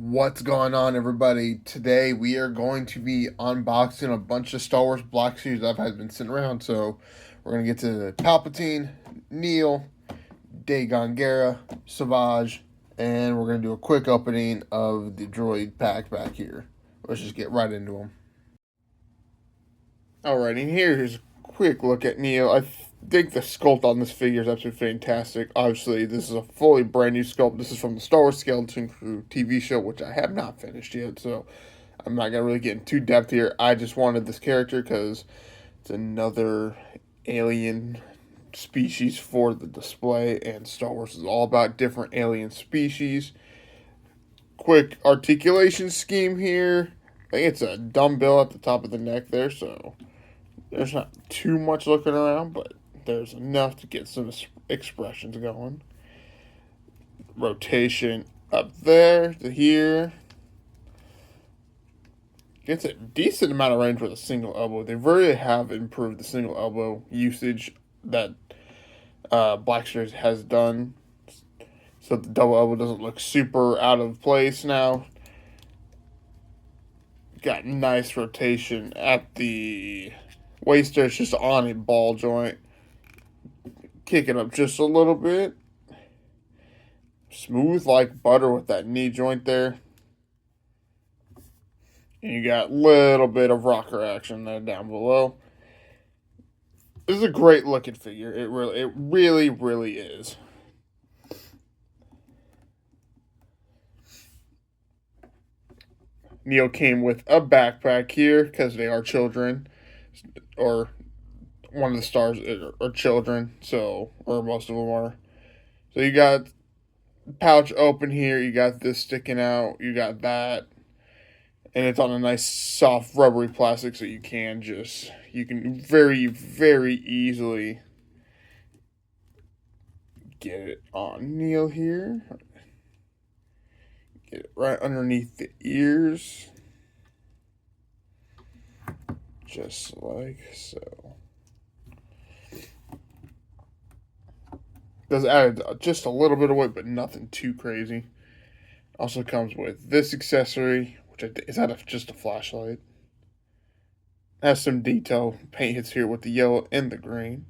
What's going on, everybody? Today we are going to be unboxing a bunch of Star Wars Black Series that have been sitting around. So we're gonna get to Palpatine, Neil, Dagon Gera, Savage, and we're gonna do a quick opening of the droid pack back here. Let's just get right into them. Alright, and here's a quick look at Neil. I think the sculpt on this figure is absolutely fantastic. Obviously, this is a fully brand new sculpt. This is from the Star Wars Skeleton Crew TV show, which I have not finished yet, so I'm not gonna really get into depth here. I just wanted this character because it's another alien species for the display, and Star Wars is all about different alien species. Quick articulation scheme here. I think it's a dumbbell at the top of the neck there, so there's not too much looking around, but there's enough to get some expressions going. Rotation up there to here. Gets a decent amount of range with a single elbow. They really have improved the single elbow usage that Black Series has done. So the double elbow doesn't look super out of place now. Got nice rotation at the waist there. It's just on a ball joint. Kick it up just a little bit. Smooth like butter with that knee joint there. And you got a little bit of rocker action there down below. This is a great looking figure. It really is. Neil came with a backpack here because they are children, or one of the stars are children, so, or most of them are. So you got pouch open here, you got this sticking out, you got that, and it's on a nice soft rubbery plastic, so you can very easily get it on Neil here. Get it right underneath the ears, just like so. Does add just a little bit of weight, but nothing too crazy. Also comes with this accessory, which is that just a flashlight. Has some detail paint hits here with the yellow and the green.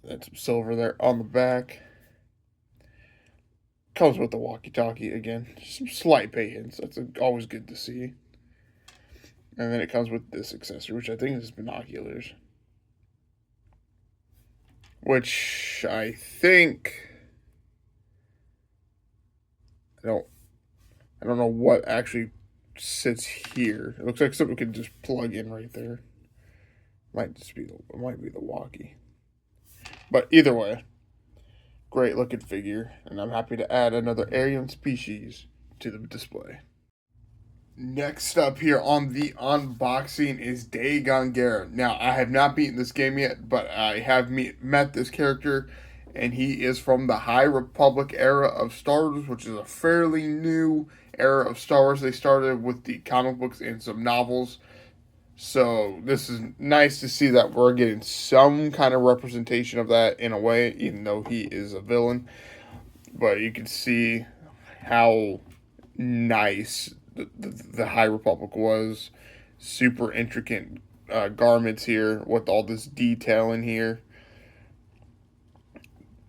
That's some silver there on the back. Comes with the walkie-talkie again. Some slight paint hits. That's always good to see. And then it comes with this accessory, which I think is binoculars. Which I think I don't know what actually sits here. It looks like something could just plug in right there. Might be the walkie. But either way, great looking figure, and I'm happy to add another alien species to the display. Next up here on the unboxing is Dagon Gera. Now, I have not beaten this game yet, but I have met this character, and he is from the High Republic era of Star Wars, which is a fairly new era of Star Wars. They started with the comic books and some novels. So this is nice to see that we're getting some kind of representation of that in a way, even though he is a villain. But you can see how nice the High Republic was. Super intricate garments here with all this detail in here.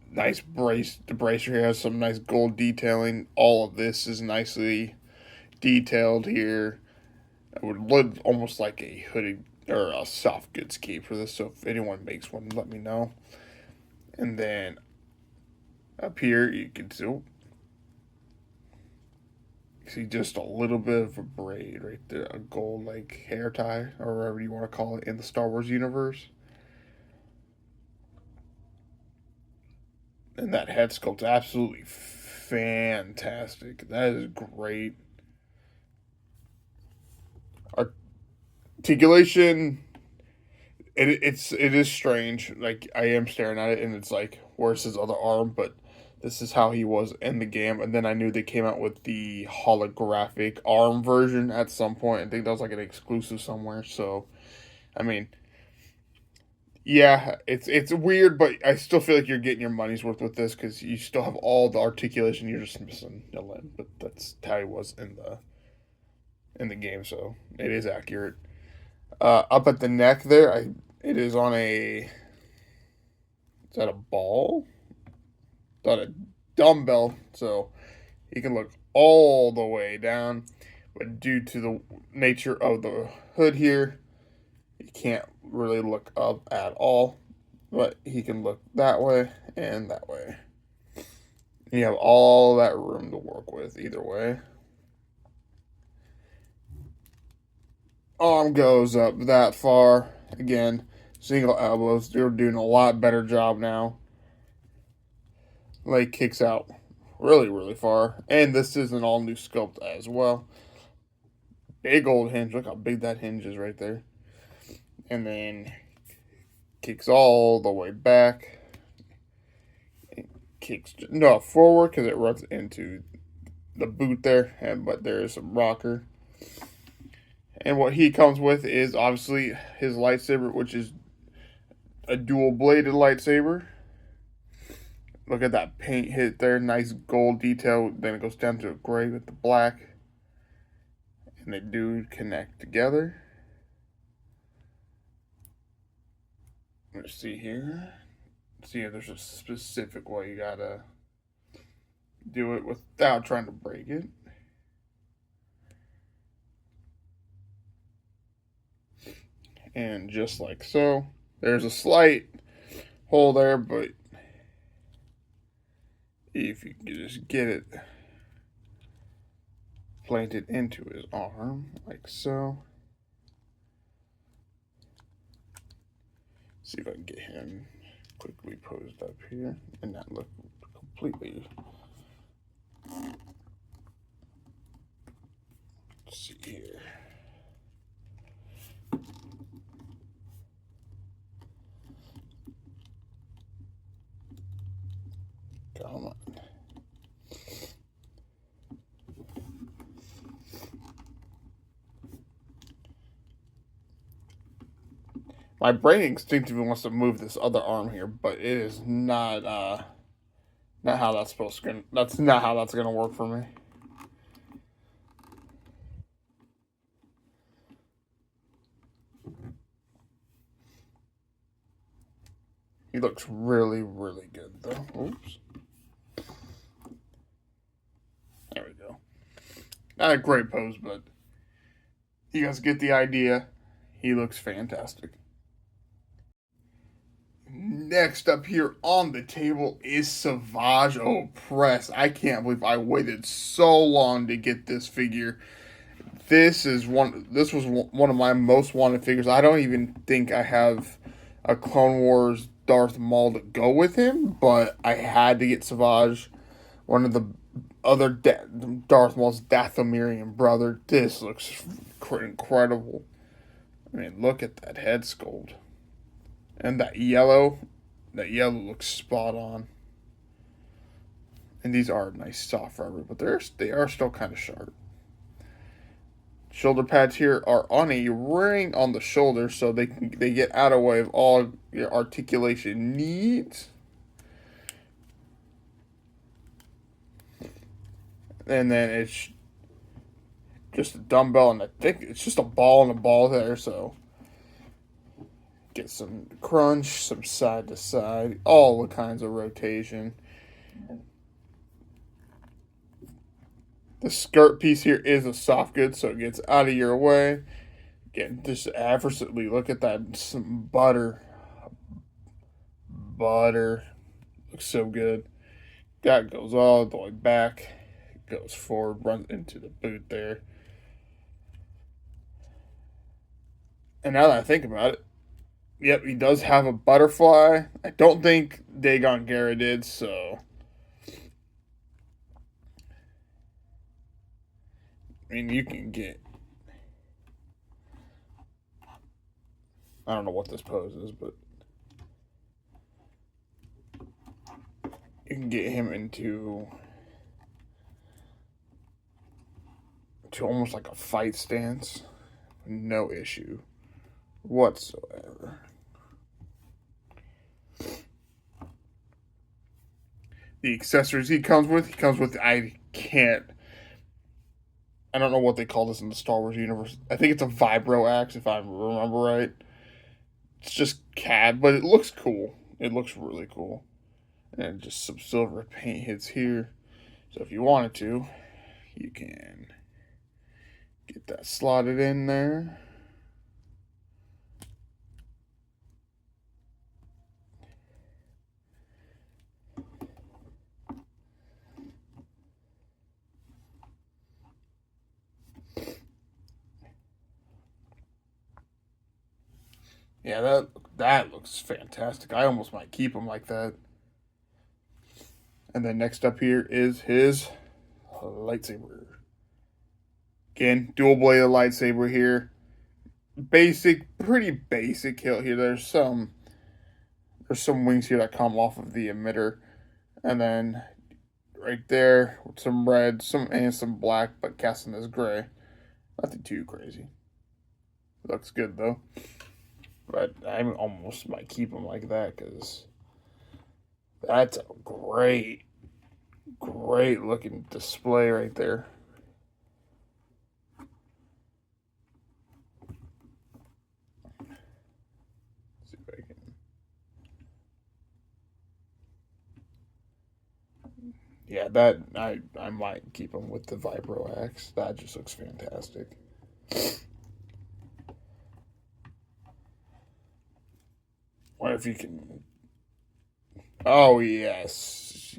Nice brace. The bracer here has some nice gold detailing. All of this is nicely detailed here. I would look almost like a hooded or a soft goods cape for this. So if anyone makes one, let me know. And then up here you can see just a little bit of a braid right there, a gold like hair tie or whatever you want to call it in the Star Wars universe. And that head sculpt's absolutely fantastic. That is great. Articulation, it is strange. Like I am staring at it and it's like, where's his other arm? But this is how he was in the game. And then I knew they came out with the holographic arm version at some point. I think that was like an exclusive somewhere. So, I mean, Yeah, it's weird, but I still feel like you're getting your money's worth with this because you still have all the articulation. You're just missing the limb, but that's how he was in the game, so it is accurate. Up at the neck there, it is on a is that a ball? Not a dumbbell, so he can look all the way down, but due to the nature of the hood here, he can't really look up at all. But he can look that way and that way. You have all that room to work with either way. Arm goes up that far. Again, single elbows. They're doing a lot better job now. Leg kicks out really, really far. And this is an all new sculpt as well. Big old hinge. Look how big that hinge is right there. And then kicks all the way back. Kicks no forward because it runs into the boot there, but there is some rocker. And what he comes with is obviously his lightsaber, which is a dual bladed lightsaber. Look at that paint hit there, nice gold detail. Then it goes down to a gray with the black, and they do connect together. Let's see here. See if there's a specific way you gotta do it without trying to break it. And just like so, there's a slight hole there, but if you can just get it planted into his arm, like so. See if I can get him quickly posed up here and not look completely. Let's see here. Come on. My brain instinctively wants to move this other arm here, but it is not how that's supposed to. That's not how that's gonna work for me. He looks really, really good though. Oops. There we go. Not a great pose, but you guys get the idea. He looks fantastic. Next up here on the table is Savage Opress. I can't believe I waited so long to get this figure. This was one of my most wanted figures. I don't even think I have a Clone Wars Darth Maul to go with him, but I had to get Savage, one of the other Darth Maul's Dathomirian brother. This looks incredible. I mean, look at that head sculpt. And that yellow looks spot on. And these are nice soft rubber, but they are still kind of sharp. Shoulder pads here are on a ring on the shoulder, so they get out of the way of all your articulation needs. And then it's just a dumbbell, and I think it's just a ball and a ball there, so get some crunch, some side to side, all the kinds of rotation. The skirt piece here is a soft good, so it gets out of your way. Again, just effortlessly look at that. Some butter. Butter. Looks so good. That goes all the way back. Goes forward, runs into the boot there. And now that I think about it, yep, he does have a butterfly. I don't think Dagon Gera did, so. I mean, you can get. I don't know what this pose is, but. You can get him into almost like a fight stance. No issue whatsoever. the accessories he comes with. I don't know what they call this in the Star Wars universe. I think it's a vibro axe, if I remember right. It's just CAD, but it looks cool. It looks really cool. And just some silver paint hits here. So if you wanted to, you can get that slotted in there. Yeah, that looks fantastic. I almost might keep him like that. And then next up here is his lightsaber. Again, dual bladed lightsaber here. Pretty basic hilt here. There's some wings here that come off of the emitter, and then right there with some red, some black, but casting as gray. Nothing too crazy. Looks good though. But I almost might keep them like that because that's a great looking display right there. Let's see if I can. Yeah, that I might keep them with the vibro axe. That just looks fantastic. What if you can? Oh yes,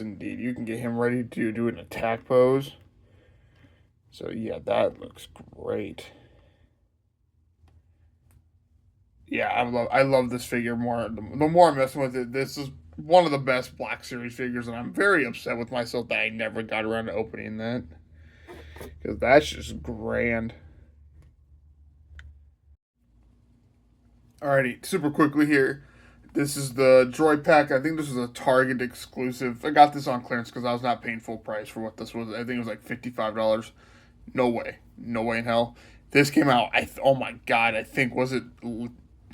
indeed. You can get him ready to do an attack pose. So yeah, that looks great. Yeah, I love this figure more. The more I'm messing with it, this is one of the best Black Series figures, and I'm very upset with myself that I never got around to opening that because that's just grand. Alrighty, super quickly here. This is the droid pack. I think this is a Target exclusive. I got this on clearance because I was not paying full price for what this was. I think it was like $55. No way, no way in hell. This came out. Oh my god! I think was it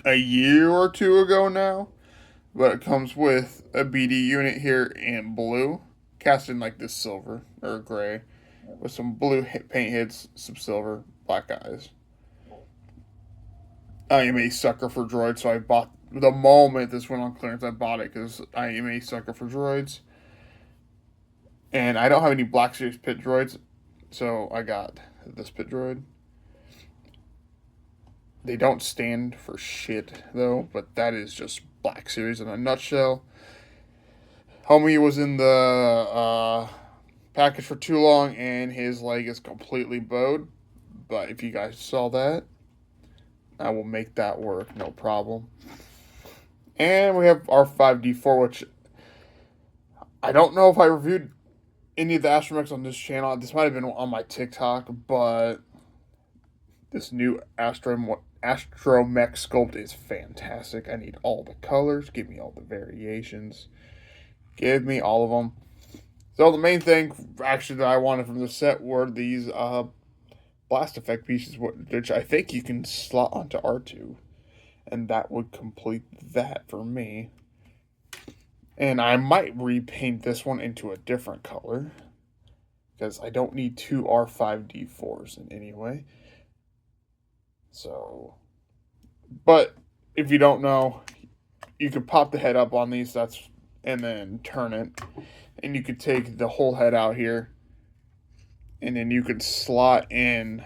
a year or two ago now. But it comes with a BD unit here in blue, cast in like this silver or gray, with some blue paint hits, some silver, black eyes. I am a sucker for droids, so I bought the moment this went on clearance. I bought it because I am a sucker for droids, and I don't have any Black Series pit droids, so I got this pit droid. They don't stand for shit though, but that is just Black Series in a nutshell. Homie was in the package for too long, and his leg is completely bowed. But if you guys saw that, I will make that work, no problem. And we have our 5D4, which I don't know if I reviewed any of the astromechs on this channel. This might have been on my TikTok, but this new astromech sculpt is fantastic. I need all the colors. Give me all the variations. Give me all of them. So the main thing, actually, that I wanted from the set were these blast effect pieces, which I think you can slot onto R2. And that would complete that for me. And I might repaint this one into a different color, because I don't need two R5D4s in any way. So, but if you don't know, you could pop the head up on these, and then turn it. And you could take the whole head out here, and then you could slot in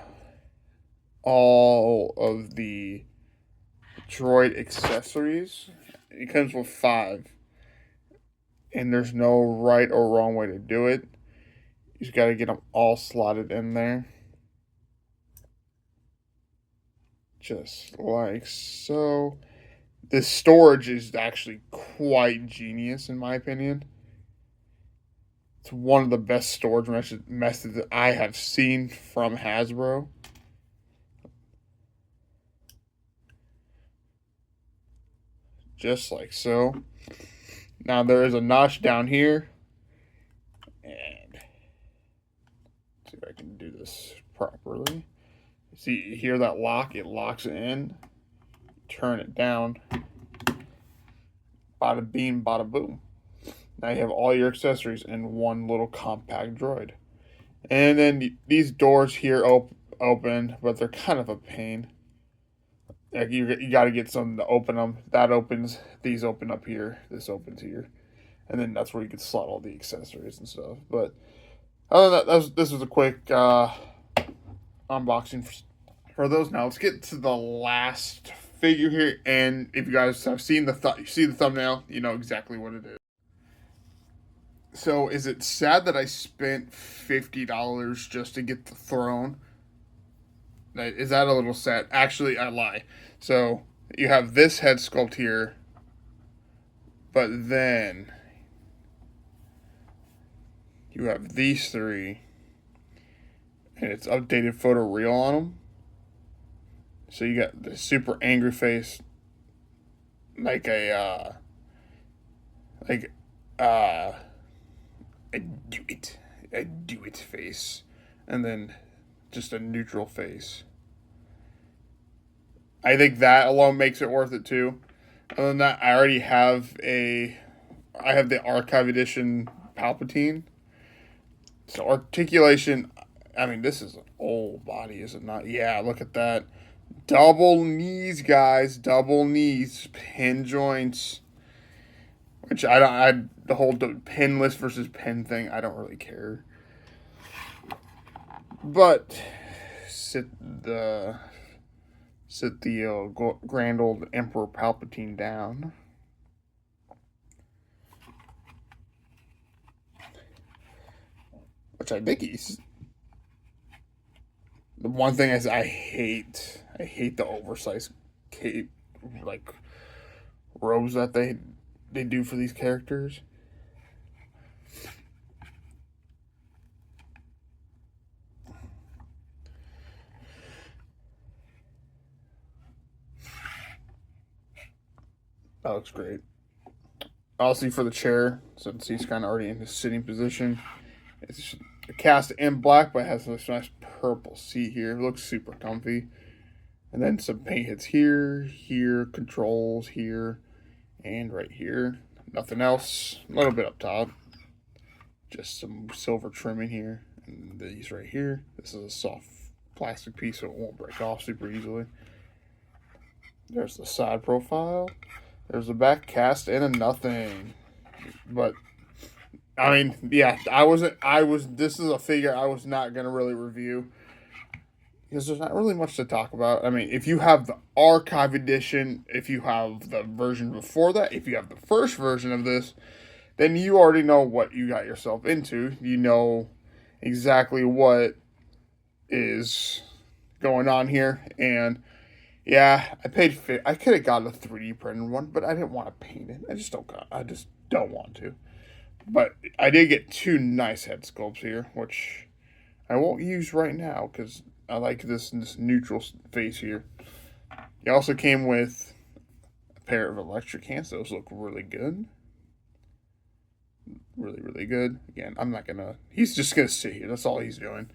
all of the droid accessories. It comes with 5. And there's no right or wrong way to do it. You just got to get them all slotted in there. Just like so. This storage is actually quite genius, in my opinion. It's one of the best storage methods that I have seen from Hasbro. Just like so. Now there is a notch down here. And let's see if I can do this properly. See, you hear that lock? It locks it in. Turn it down. Bada beam, bada boom. Now you have all your accessories in one little compact droid. And then these doors here open, but they're kind of a pain. Like you got to get something to open them. That opens. These open up here. This opens here, and then that's where you can slot all the accessories and stuff. But other than that, this was a quick unboxing for those. Now let's get to the last figure here, and if you guys have seen you see the thumbnail, you know exactly what it is. So is it sad that I spent $50 just to get the throne? Is that a little sad? Actually, I lie. So you have this head sculpt here, but then you have these three, and it's updated photo real on them. So you got the super angry face, like a I do it face, and then just a neutral face. I think that alone makes it worth it too. Other than that, I have the archive edition Palpatine. So articulation, I mean, this is an old body, is it not? Yeah, look at that. Double knees, guys. Double knees. Pin joints. Which the whole pinless versus pin thing, I don't really care. But sit the grand old Emperor Palpatine down. Which I think he's... The one thing is I hate the oversized cape, like, robes that they do for these characters. That looks great. Also for the chair, since he's kind of already in his sitting position, it's cast in black, but it has this nice purple seat here. It looks super comfy. And then some paint hits here, controls here, and right here. Nothing else. A little bit up top. Just some silver trimming here. And these right here. This is a soft plastic piece, so it won't break off super easily. There's the side profile. There's the back cast and a nothing. But I mean, yeah, this is a figure I was not gonna really review because there's not really much to talk about. I mean, if you have the archive edition, if you have the version before that, if you have the first version of this, then you already know what you got yourself into. You know exactly what is going on here. And yeah, I could have got a 3D printed one, but I didn't want to paint it. I just don't want to. But I did get two nice head sculpts here, which I won't use right now because I like this neutral face here. He also came with a pair of electric hands. Those look really good. Really, really good. Again, he's just going to sit here. That's all he's doing.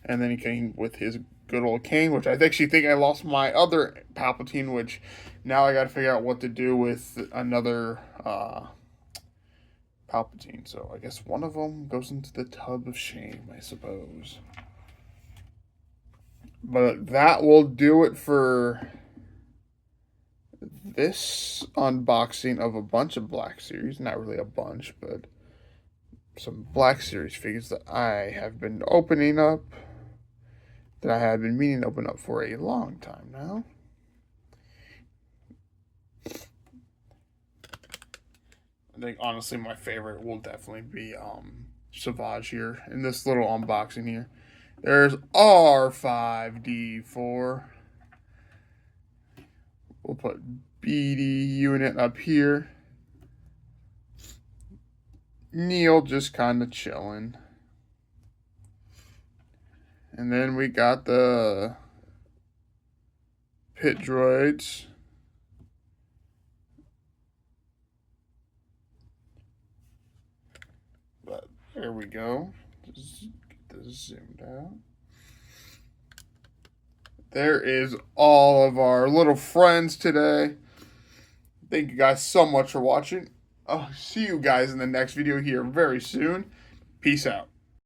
And then he came with his good old cane, which I actually think I lost my other Palpatine, which now I got to figure out what to do with another Palpatine. So I guess one of them goes into the tub of shame, I suppose. But that will do it for this unboxing of a bunch of Black Series. Not really a bunch, but some Black Series figures that I have been opening up, that I have been meaning to open up for a long time now. I think honestly my favorite will definitely be Savage here in this little unboxing here. There's R5D4. We'll put BD unit up here. Neil just kind of chilling. And then we got the pit droids. But there we go. Just get this zoomed out. There is all of our little friends today. Thank you guys so much for watching. I'll see you guys in the next video here very soon. Peace out.